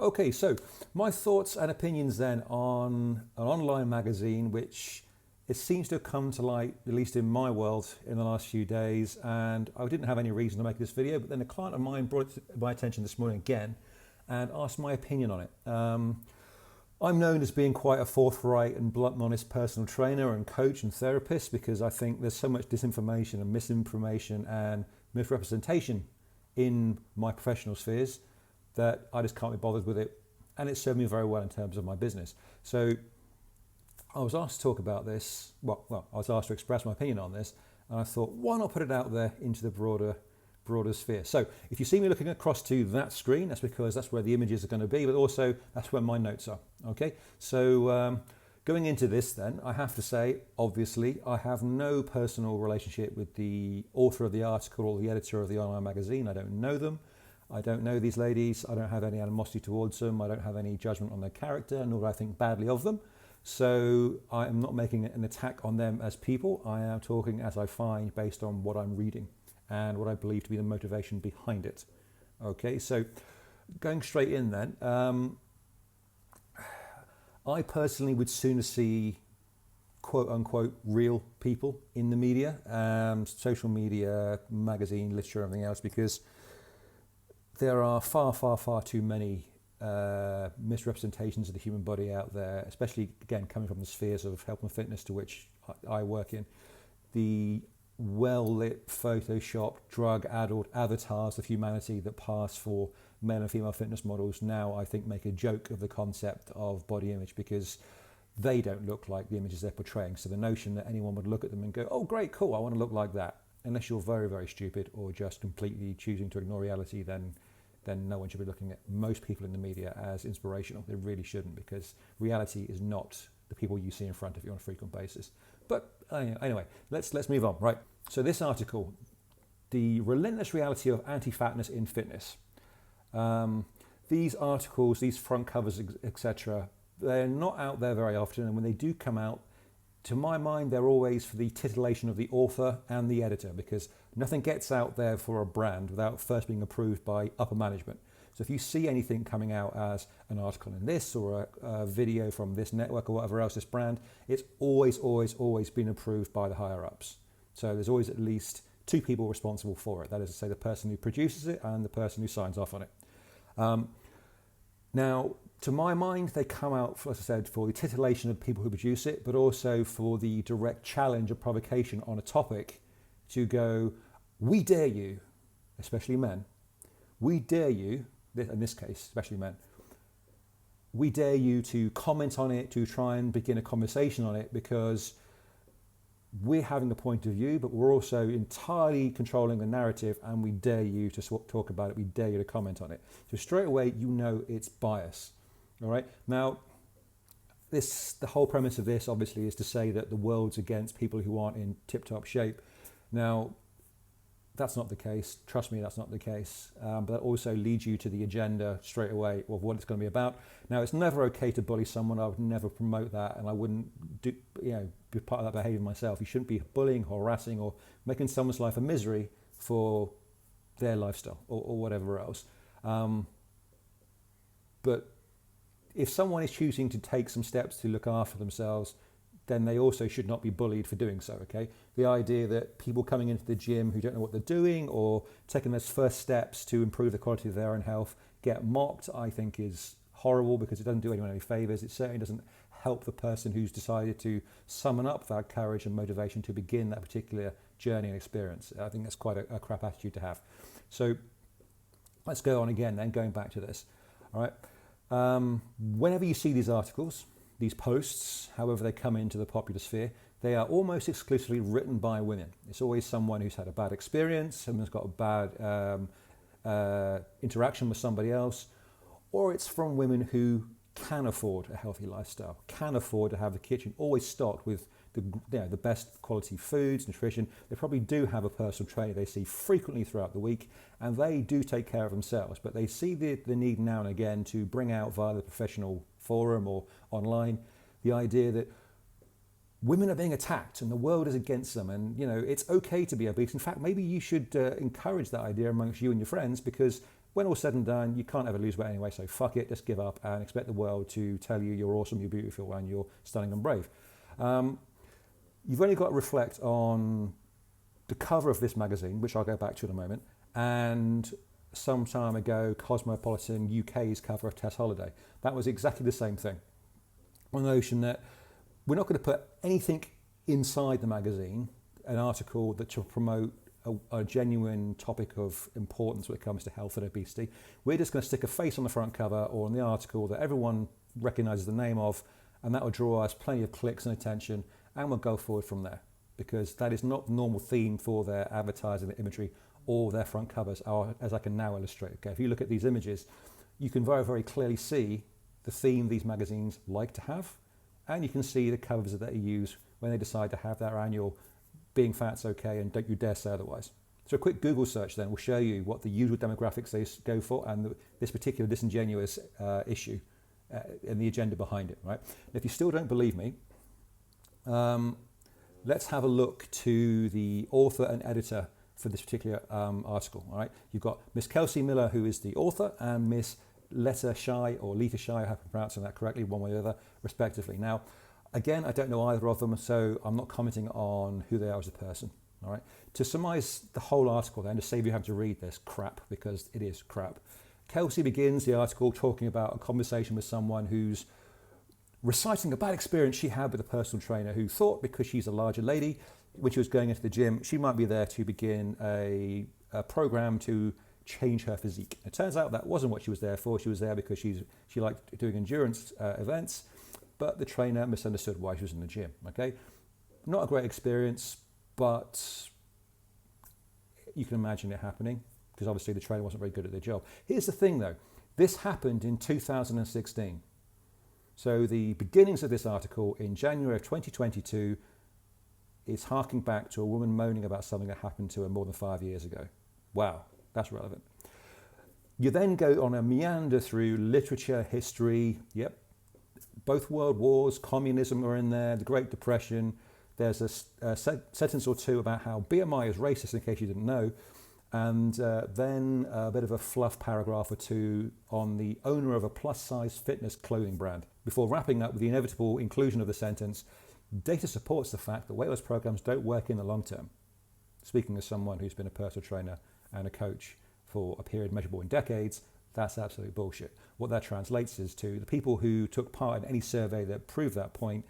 Okay, so my thoughts and opinions then on an online magazine which it seems to have come to light, at least in my world, in the last few days, and I didn't have any reason to make this video, but then a client of mine brought it to my attention this morning again and asked my opinion on it. I'm known as being quite a forthright and blunt and honest personal trainer and coach and therapist because I think there's so much disinformation and misinformation and misrepresentation in my professional spheres that I just can't be bothered with it, and it served me very well in terms of my business. So I was asked to talk about this, well, I was asked to express my opinion on this, and I thought, why not put it out there into the broader sphere? So if you see me looking across to that screen, that's because that's where the images are going to be, but also that's where my notes are. Okay, so going into this then, I have to say, obviously, I have no personal relationship with the author of the article or the editor of the online magazine. I don't know them. I don't know these ladies. I don't have any animosity towards them. I don't have any judgment on their character, nor do I think badly of them. So I am not making an attack on them as people. I am talking as I find based on what I'm reading and what I believe to be the motivation behind it. Okay, so going straight in then, I personally would sooner see quote unquote real people in the media, social media, magazine, literature, everything else, because there are far too many misrepresentations of the human body out there, especially, again, coming from the spheres of health and fitness to which I work in. The well-lit, photoshopped, drug-addled avatars of humanity that pass for male and female fitness models now, I think, make a joke of the concept of body image because they don't look like the images they're portraying. So the notion that anyone would look at them and go, oh, great, cool, I want to look like that, unless you're very stupid or just completely choosing to ignore reality, then no one should be looking at most people in the media as inspirational. They really shouldn't, because reality is not the people you see in front of you on a frequent basis. But anyway, let's move on, right? So this article, The Relentless Reality of Anti-Fatness in Fitness. These articles, these front covers, etc., they're not out there very often, and when they do come out, to my mind, they're always for the titillation of the author and the editor, because nothing gets out there for a brand without first being approved by upper management. So if you see anything coming out as an article in this or a video from this network or whatever else, this brand, it's always been approved by the higher ups. So there's always at least two people responsible for it. That is to say, the person who produces it and the person who signs off on it. Now, to my mind, they come out, as I said, for the titillation of people who produce it, but also for the direct challenge or provocation on a topic to go, we dare you, especially men, we dare you, in this case, especially men, we dare you to comment on it, to try and begin a conversation on it, because we're having a point of view, but we're also entirely controlling the narrative, and we dare you to talk about it, we dare you to comment on it. So straight away, you know it's bias. All right. Now, the whole premise of this, obviously, is to say that the world's against people who aren't in tip-top shape. Now, that's not the case. Trust me, that's not the case. But that also leads you to the agenda straight away of what it's going to be about. Now, it's never okay to bully someone. I would never promote that, and I wouldn't be part of that behaviour myself. You shouldn't be bullying, harassing, or making someone's life a misery for their lifestyle or whatever else. But if someone is choosing to take some steps to look after themselves, then they also should not be bullied for doing so, okay? The idea that people coming into the gym who don't know what they're doing or taking those first steps to improve the quality of their own health get mocked, I think is horrible, because it doesn't do anyone any favours. It certainly doesn't help the person who's decided to summon up that courage and motivation to begin that particular journey and experience. I think that's quite a crap attitude to have. So let's go on again then, going back to this, all right? Whenever you see these articles, these posts, however they come into the popular sphere, they are almost exclusively written by women. It's always someone who's had a bad experience, someone's got a bad interaction with somebody else, or it's from women who can afford a healthy lifestyle, can afford to have the kitchen always stocked with the best quality foods, nutrition. They probably do have a personal trainer they see frequently throughout the week, and they do take care of themselves, but they see the need now and again to bring out via the professional forum or online the idea that women are being attacked and the world is against them, and it's okay to be obese. In fact, maybe you should encourage that idea amongst you and your friends, because when all's said and done, you can't ever lose weight anyway, so fuck it, just give up and expect the world to tell you you're awesome, you're beautiful, and you're stunning and brave. You've only got to reflect on the cover of this magazine, which I'll go back to in a moment, and some time ago, Cosmopolitan UK's cover of Tess Holiday. That was exactly the same thing. On the notion that we're not going to put anything inside the magazine, an article that will promote a genuine topic of importance when it comes to health and obesity. We're just going to stick a face on the front cover or on the article that everyone recognises the name of, and that will draw us plenty of clicks and attention, and we'll go forward from there, because that is not the normal theme for their advertising, their imagery, or their front covers, as I can now illustrate. Okay, if you look at these images, you can very, very clearly see the theme these magazines like to have, and you can see the covers that they use when they decide to have their annual being fat's okay and don't you dare say otherwise. So a quick Google search then will show you what the usual demographics they go for and this particular disingenuous issue and the agenda behind it, right? And if you still don't believe me, let's have a look to the author and editor for this particular article, all right? You've got Miss Kelsey Miller, who is the author, and Miss Leta Shai, or Leta Shai, I hope I'm pronouncing that correctly, one way or the other, respectively. Now, again, I don't know either of them, so I'm not commenting on who they are as a person, all right? To surmise the whole article then, to save you having to read this crap, because it is crap, Kelsey begins the article talking about a conversation with someone who's reciting a bad experience she had with a personal trainer who thought because she's a larger lady, when she was going into the gym, she might be there to begin a program to change her physique. It turns out that wasn't what she was there for. She was there because she liked doing endurance events, but the trainer misunderstood why she was in the gym, okay? Not a great experience, but you can imagine it happening because obviously the trainer wasn't very good at their job. Here's the thing though, this happened in 2016. So the beginnings of this article in January of 2022 is harking back to a woman moaning about something that happened to her more than 5 years ago. Wow, that's relevant. You then go on a meander through literature, history, yep, both world wars, communism are in there, the Great Depression. There's a sentence or two about how BMI is racist, in case you didn't know, and then a bit of a fluff paragraph or two on the owner of a plus-size fitness clothing brand, before wrapping up with the inevitable inclusion of the sentence, data supports the fact that weight loss programs don't work in the long term. Speaking as someone who's been a personal trainer and a coach for a period measurable in decades, that's absolute bullshit. What that translates is to the people who took part in any survey that proved that point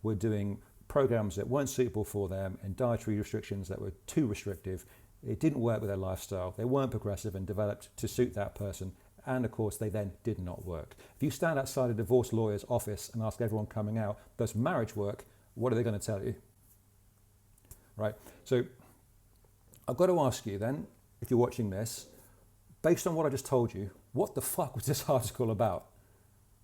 were doing programs that weren't suitable for them and dietary restrictions that were too restrictive. It didn't work with their lifestyle. They weren't progressive and developed to suit that person. And of course, they then did not work. If you stand outside a divorce lawyer's office and ask everyone coming out, does marriage work? What are they going to tell you? Right? So I've got to ask you then, if you're watching this, based on what I just told you, what the fuck was this article about?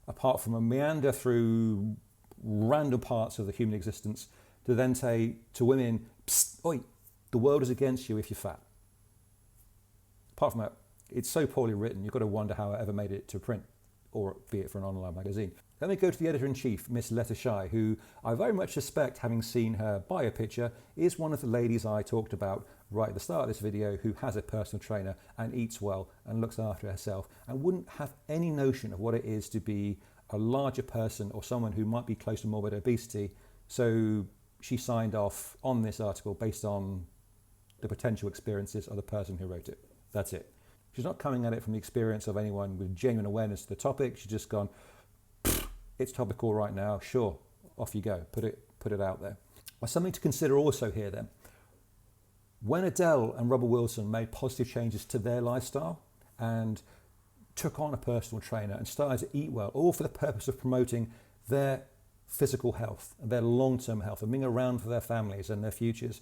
Apart from a meander through random parts of the human existence to then say to women, psst, oi, the world is against you if you're fat. Apart from that, it's so poorly written, you've got to wonder how it ever made it to print, or be it for an online magazine. Let me go to the editor-in-chief, Miss Leta Shai, who I very much suspect, having seen her bio picture, is one of the ladies I talked about right at the start of this video who has a personal trainer and eats well and looks after herself and wouldn't have any notion of what it is to be a larger person or someone who might be close to morbid obesity. So she signed off on this article based on the potential experiences of the person who wrote it. That's it. She's not coming at it from the experience of anyone with genuine awareness of the topic. She's just gone, it's topical right now, sure, off you go, put it out there. Something to consider also here then. When Adele and Robert Wilson made positive changes to their lifestyle and took on a personal trainer and started to eat well, all for the purpose of promoting their physical health and their long-term health and being around for their families and their futures,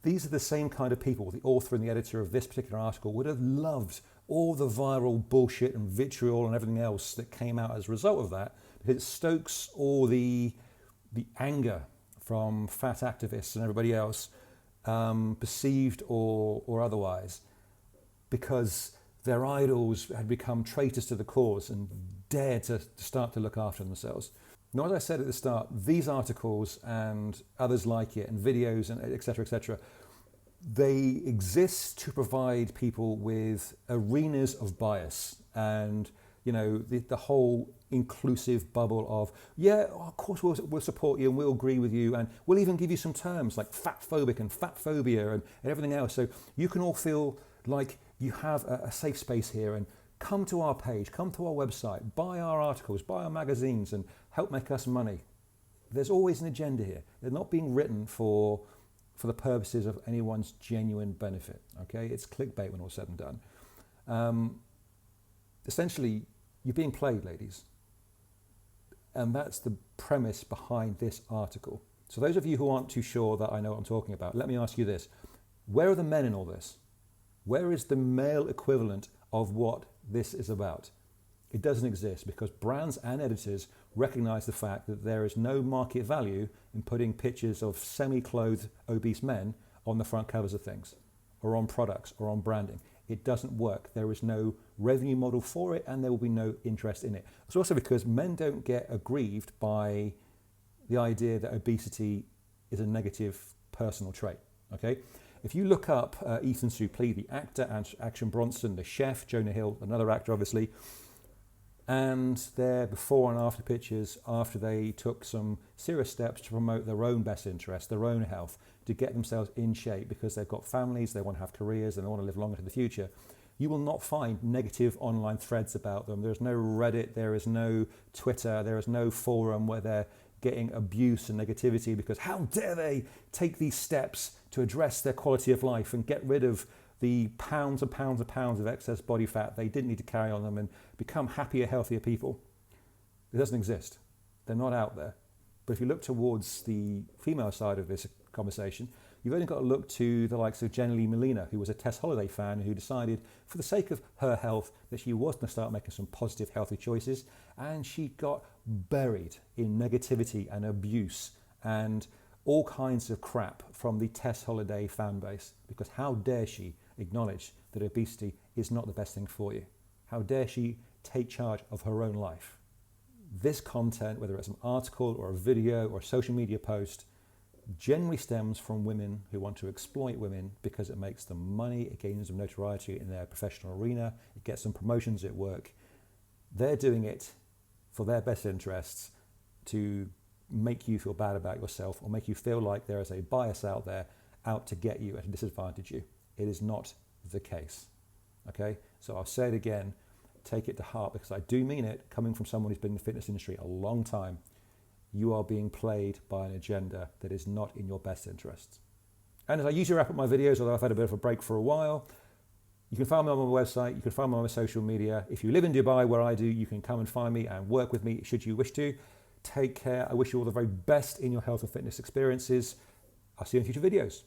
these are the same kind of people the author and the editor of this particular article would have loved all the viral bullshit and vitriol and everything else that came out as a result of that, because it stokes all the anger from fat activists and everybody else, perceived or otherwise, because their idols had become traitors to the cause and dared to start to look after themselves. Now, as I said at the start, these articles and others like it and videos and et cetera, They exist to provide people with arenas of bias, and the whole inclusive bubble of, yeah, of course we'll support you and we'll agree with you, and we'll even give you some terms like fat phobic and fat phobia and everything else, so you can all feel like you have a safe space here, and come to our page, come to our website, buy our articles, buy our magazines, and help make us money. There's always an agenda here. They're not being written for the purposes of anyone's genuine benefit. Okay, it's clickbait when all said and done. Essentially, you're being played, ladies. And that's the premise behind this article. So those of you who aren't too sure that I know what I'm talking about, let me ask you this. Where are the men in all this? Where is the male equivalent of what this is about? It doesn't exist, because brands and editors recognize the fact that there is no market value in putting pictures of semi-clothed obese men on the front covers of things, or on products, or on branding. It doesn't work. There is no revenue model for it, and there will be no interest in it. It's also because men don't get aggrieved by the idea that obesity is a negative personal trait. Okay? If you look up Ethan Suplee, the actor, and Action Bronson, the chef, Jonah Hill, another actor obviously, and their before and after pictures after they took some serious steps to promote their own best interest, their own health, to get themselves in shape because they've got families, they want to have careers, and they want to live longer to the future, you will not find negative online threads about them. There's no Reddit, there is no Twitter, there is no forum where they're getting abuse and negativity because how dare they take these steps to address their quality of life and get rid of the pounds and pounds and pounds of excess body fat they didn't need to carry on them and become happier, healthier people. It doesn't exist. They're not out there. But if you look towards the female side of this conversation, you've only got to look to the likes of Jenny Lee Molina, who was a Tess Holliday fan who decided, for the sake of her health, that she was going to start making some positive, healthy choices, and she got buried in negativity and abuse and all kinds of crap from the Tess Holliday fan base, because how dare she acknowledge that obesity is not the best thing for you? How dare she take charge of her own life? This content, whether it's an article or a video or a social media post, generally stems from women who want to exploit women because it makes them money, it gains them notoriety in their professional arena, it gets them promotions at work. They're doing it for their best interests, to make you feel bad about yourself or make you feel like there is a bias out there out to get you and to disadvantage you. It is not the case. Okay, so I'll say it again, take it to heart, because I do mean it, coming from someone who's been in the fitness industry a long time. You are being played by an agenda that is not in your best interests. And as I usually wrap up my videos, although I've had a bit of a break for a while, you can find me on my website, you can find me on my social media. If you live in Dubai, where I do, you can come and find me and work with me should you wish to. Take care. I wish you all the very best in your health and fitness experiences. I'll see you in future videos.